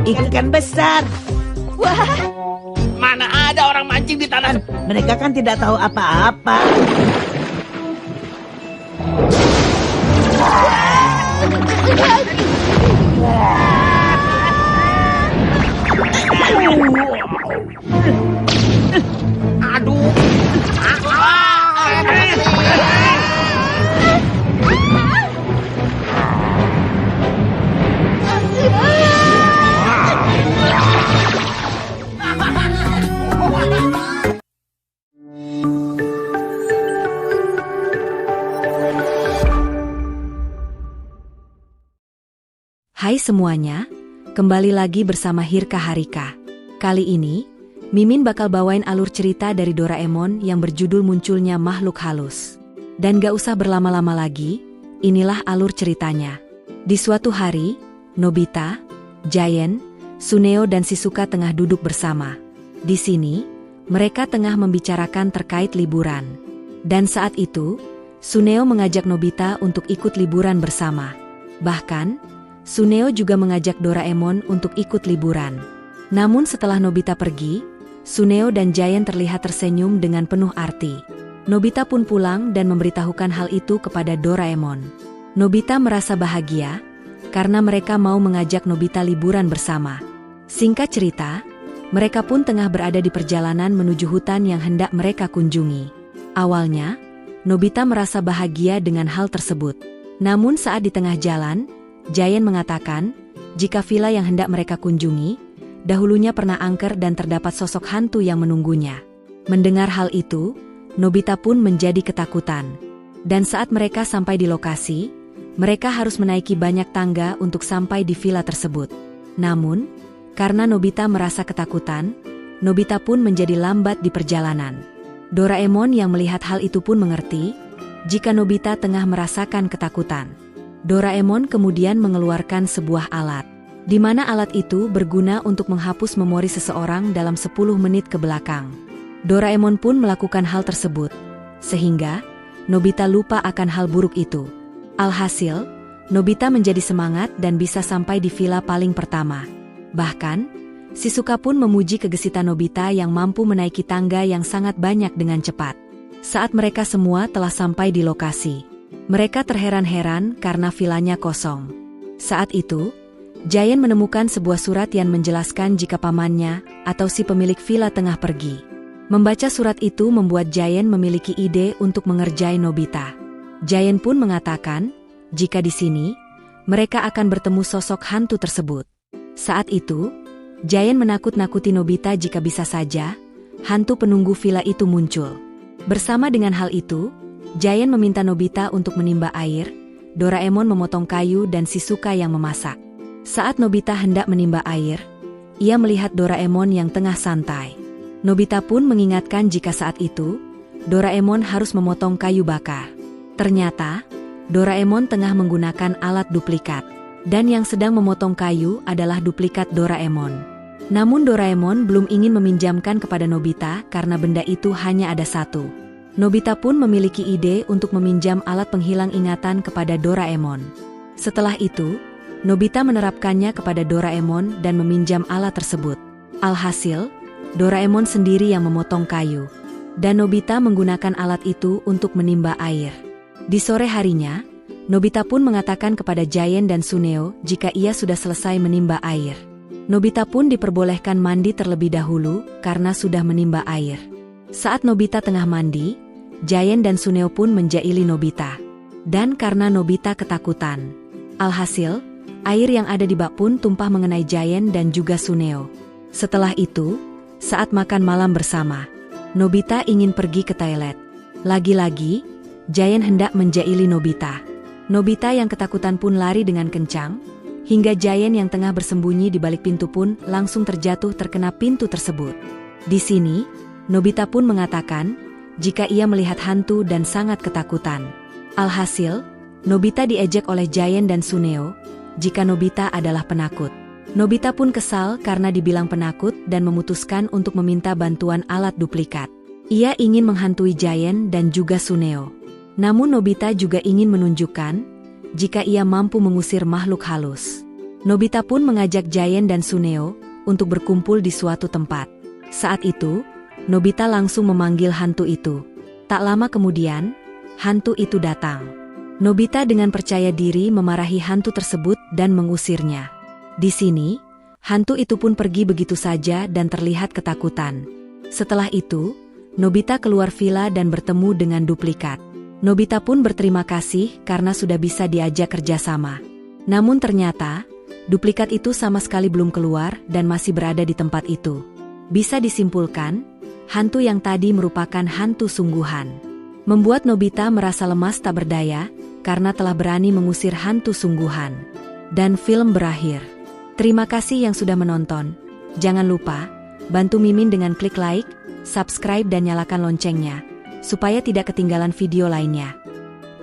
Ikan besar. Wah, Mana ada orang mancing di tanah? Mereka kan tidak tahu apa-apa. Aduh. Hai semuanya, kembali lagi bersama Hirka Harika. Kali ini, Mimin bakal bawain alur cerita dari Doraemon yang berjudul Munculnya Makhluk Halus. Dan gak usah berlama-lama lagi, inilah alur ceritanya. Di suatu hari, Nobita, Giant, Suneo dan Shizuka tengah duduk bersama. Di sini, mereka tengah membicarakan terkait liburan. Dan saat itu, Suneo mengajak Nobita untuk ikut liburan bersama. Bahkan, Suneo juga mengajak Doraemon untuk ikut liburan. Namun setelah Nobita pergi, Suneo dan Giant terlihat tersenyum dengan penuh arti. Nobita pun pulang dan memberitahukan hal itu kepada Doraemon. Nobita merasa bahagia, karena mereka mau mengajak Nobita liburan bersama. Singkat cerita, mereka pun tengah berada di perjalanan menuju hutan yang hendak mereka kunjungi. Awalnya, Nobita merasa bahagia dengan hal tersebut. Namun saat di tengah jalan, Giant mengatakan, jika villa yang hendak mereka kunjungi, dahulunya pernah angker dan terdapat sosok hantu yang menunggunya. Mendengar hal itu, Nobita pun menjadi ketakutan. Dan saat mereka sampai di lokasi, mereka harus menaiki banyak tangga untuk sampai di villa tersebut. Namun, karena Nobita merasa ketakutan, Nobita pun menjadi lambat di perjalanan. Doraemon yang melihat hal itu pun mengerti, jika Nobita tengah merasakan ketakutan. Doraemon kemudian mengeluarkan sebuah alat, di mana alat itu berguna untuk menghapus memori seseorang dalam 10 menit ke belakang. Doraemon pun melakukan hal tersebut, sehingga Nobita lupa akan hal buruk itu. Alhasil, Nobita menjadi semangat dan bisa sampai di villa paling pertama. Bahkan, Shizuka pun memuji kegesitan Nobita yang mampu menaiki tangga yang sangat banyak dengan cepat. Saat mereka semua telah sampai di lokasi, mereka terheran-heran karena villanya kosong. Saat itu, Giant menemukan sebuah surat yang menjelaskan jika pamannya atau si pemilik villa tengah pergi. Membaca surat itu membuat Giant memiliki ide untuk mengerjai Nobita. Giant pun mengatakan, jika di sini, mereka akan bertemu sosok hantu tersebut. Saat itu, Giant menakut-nakuti Nobita jika bisa saja, hantu penunggu villa itu muncul. Bersama dengan hal itu, Giant meminta Nobita untuk menimba air, Doraemon memotong kayu dan Shizuka yang memasak. Saat Nobita hendak menimba air, ia melihat Doraemon yang tengah santai. Nobita pun mengingatkan jika saat itu, Doraemon harus memotong kayu bakar. Ternyata, Doraemon tengah menggunakan alat duplikat, dan yang sedang memotong kayu adalah duplikat Doraemon. Namun Doraemon belum ingin meminjamkan kepada Nobita karena benda itu hanya ada satu. Nobita pun memiliki ide untuk meminjam alat penghilang ingatan kepada Doraemon. Setelah itu, Nobita menerapkannya kepada Doraemon dan meminjam alat tersebut. Alhasil, Doraemon sendiri yang memotong kayu, dan Nobita menggunakan alat itu untuk menimba air. Di sore harinya, Nobita pun mengatakan kepada Giant dan Suneo jika ia sudah selesai menimba air. Nobita pun diperbolehkan mandi terlebih dahulu karena sudah menimba air. Saat Nobita tengah mandi, Giant dan Suneo pun menjaili Nobita. Dan karena Nobita ketakutan, alhasil, air yang ada di bak pun tumpah mengenai Giant dan juga Suneo. Setelah itu, saat makan malam bersama, Nobita ingin pergi ke toilet. Lagi-lagi, Giant hendak menjaili Nobita. Nobita yang ketakutan pun lari dengan kencang, hingga Giant yang tengah bersembunyi di balik pintu pun langsung terjatuh terkena pintu tersebut. Di sini, Nobita pun mengatakan, jika ia melihat hantu dan sangat ketakutan. Alhasil, Nobita diejek oleh Giant dan Suneo, jika Nobita adalah penakut. Nobita pun kesal karena dibilang penakut dan memutuskan untuk meminta bantuan alat duplikat. Ia ingin menghantui Giant dan juga Suneo. Namun Nobita juga ingin menunjukkan, jika ia mampu mengusir makhluk halus. Nobita pun mengajak Giant dan Suneo untuk berkumpul di suatu tempat. Saat itu, Nobita langsung memanggil hantu itu. Tak lama kemudian, hantu itu datang. Nobita dengan percaya diri memarahi hantu tersebut dan mengusirnya. Di sini, hantu itu pun pergi begitu saja dan terlihat ketakutan. Setelah itu, Nobita keluar villa dan bertemu dengan duplikat. Nobita pun berterima kasih karena sudah bisa diajak kerjasama. Namun ternyata, duplikat itu sama sekali belum keluar dan masih berada di tempat itu. Bisa disimpulkan, hantu yang tadi merupakan hantu sungguhan. Membuat Nobita merasa lemas tak berdaya karena telah berani mengusir hantu sungguhan. Dan film berakhir. Terima kasih yang sudah menonton. Jangan lupa, bantu Mimin dengan klik like, subscribe dan nyalakan loncengnya, supaya tidak ketinggalan video lainnya.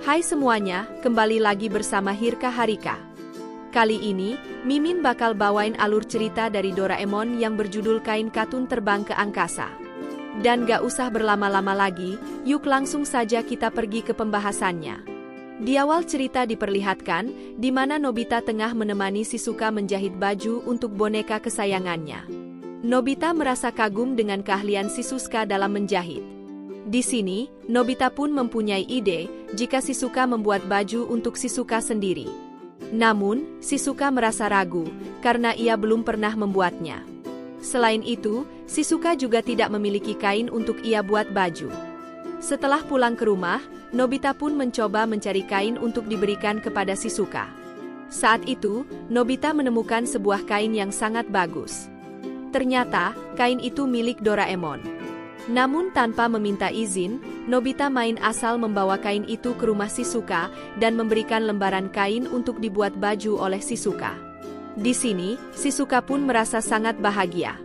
Hai semuanya, kembali lagi bersama Hirka Harika. Kali ini, Mimin bakal bawain alur cerita dari Doraemon yang berjudul Kain Katun Terbang ke Angkasa. Dan gak usah berlama-lama lagi, yuk langsung saja kita pergi ke pembahasannya. Di awal cerita diperlihatkan, di mana Nobita tengah menemani Shizuka menjahit baju untuk boneka kesayangannya. Nobita merasa kagum dengan keahlian Shizuka dalam menjahit. Di sini, Nobita pun mempunyai ide jika Shizuka membuat baju untuk Shizuka sendiri. Namun, Shizuka merasa ragu karena ia belum pernah membuatnya. Selain itu, Shizuka juga tidak memiliki kain untuk ia buat baju. Setelah pulang ke rumah, Nobita pun mencoba mencari kain untuk diberikan kepada Shizuka. Saat itu, Nobita menemukan sebuah kain yang sangat bagus. Ternyata, kain itu milik Doraemon. Namun tanpa meminta izin, Nobita main asal membawa kain itu ke rumah Shizuka dan memberikan lembaran kain untuk dibuat baju oleh Shizuka. Di sini, Shizuka pun merasa sangat bahagia.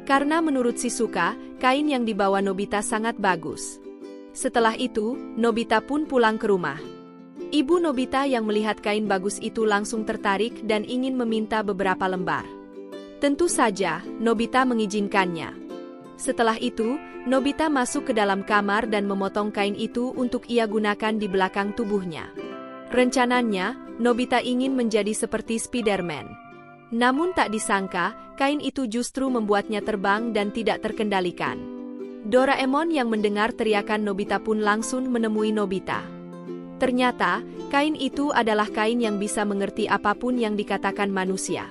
Karena menurut Shizuka, kain yang dibawa Nobita sangat bagus. Setelah itu, Nobita pun pulang ke rumah. Ibu Nobita yang melihat kain bagus itu langsung tertarik dan ingin meminta beberapa lembar. Tentu saja, Nobita mengizinkannya. Setelah itu, Nobita masuk ke dalam kamar dan memotong kain itu untuk ia gunakan di belakang tubuhnya. Rencananya, Nobita ingin menjadi seperti Spider-Man. Namun tak disangka, kain itu justru membuatnya terbang dan tidak terkendalikan. Doraemon yang mendengar teriakan Nobita pun langsung menemui Nobita. Ternyata, kain itu adalah kain yang bisa mengerti apapun yang dikatakan manusia.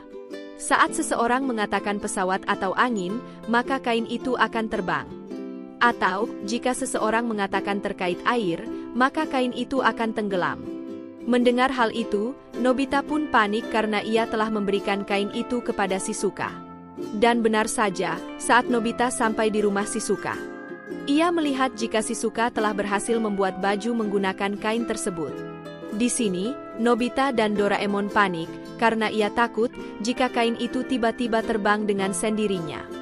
Saat seseorang mengatakan pesawat atau angin, maka kain itu akan terbang. Atau, jika seseorang mengatakan terkait air, maka kain itu akan tenggelam. Mendengar hal itu, Nobita pun panik karena ia telah memberikan kain itu kepada Shizuka. Dan benar saja, saat Nobita sampai di rumah Shizuka, ia melihat jika Shizuka telah berhasil membuat baju menggunakan kain tersebut. Di sini, Nobita dan Doraemon panik karena ia takut jika kain itu tiba-tiba terbang dengan sendirinya.